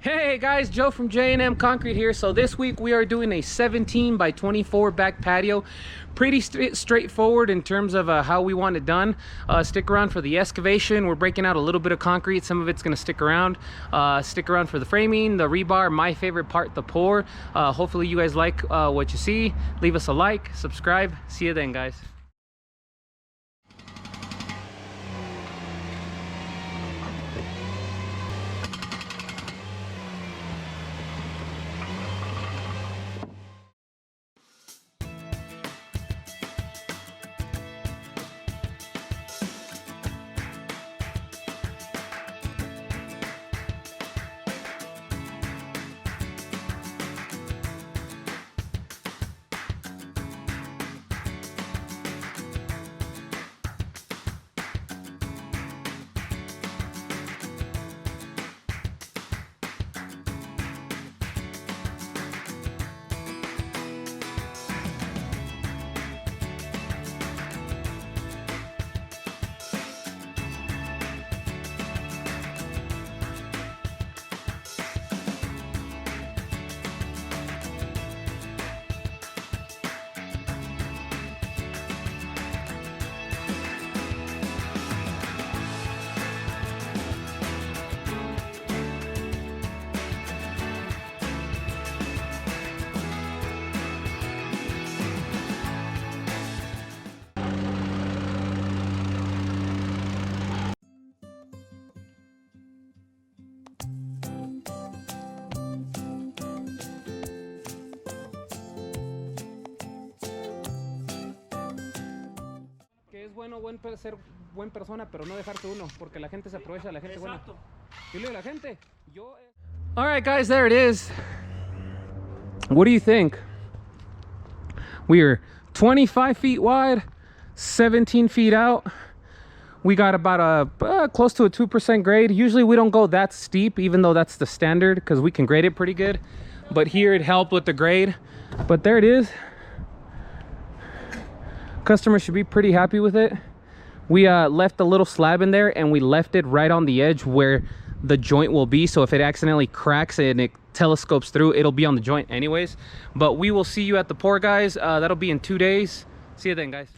Hey guys, Joe from J&M Concrete here. So this week we are doing a 17 by 24 back patio. Pretty straightforward in terms of how we want it done. Stick around for the excavation. We're breaking out a little bit of concrete. Some of it's going to stick around. Stick around for the framing, the rebar, my favorite part, the pour. Hopefully you guys like what you see. Leave us a like, subscribe. See you then, guys. Es bueno ser buen persona, pero no dejarse uno, porque la gente se aprovecha, la gente buena. Yo le digo a la gente, yo... All right, guys, there it is. What do you think? We are 25 feet wide, 17 feet out. We got about a close to a 2% grade. Usually we don't go that steep, even though that's the standard, because we can grade it pretty good. But here it helped with the grade. But there it is. Customer should be pretty happy with it. We left a little slab in there, and we left it right on the edge where the joint will be, so if it accidentally cracks and it telescopes through, it'll be on the joint anyways. But we will see you at the pour, guys. That'll be in 2 days. See you then, guys.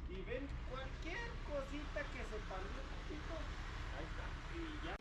Y ven cualquier cosita que se pase un poquito, ahí está, y ya.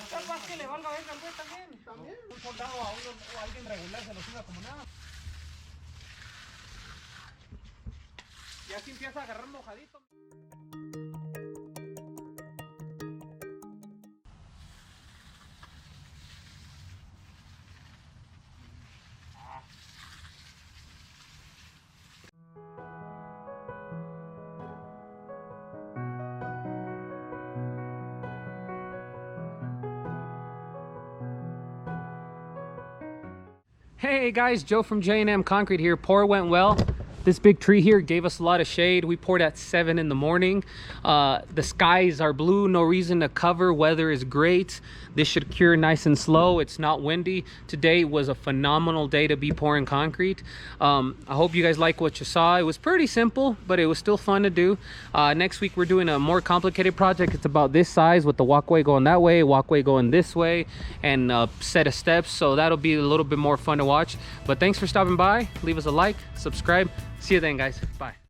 Capaz que le valga ver al güey también. También un soldado a uno o a alguien regular se lo sube como nada. Y así empieza a agarrar mojadito. Hey guys, Joe from J&M Concrete here. Pour went well. This big tree here gave us a lot of shade. We poured at 7 in the morning. The skies are blue, no reason to cover. Weather is great. This should cure nice and slow. It's not windy. Today was a phenomenal day to be pouring concrete. I hope you guys like what you saw. It was pretty simple, but it was still fun to do. Next week we're doing a more complicated project. It's about this size with the walkway going that way, walkway going this way, and a set of steps. So that'll be a little bit more fun to watch. But thanks for stopping by. Leave us a like, subscribe. See you then, guys. Bye.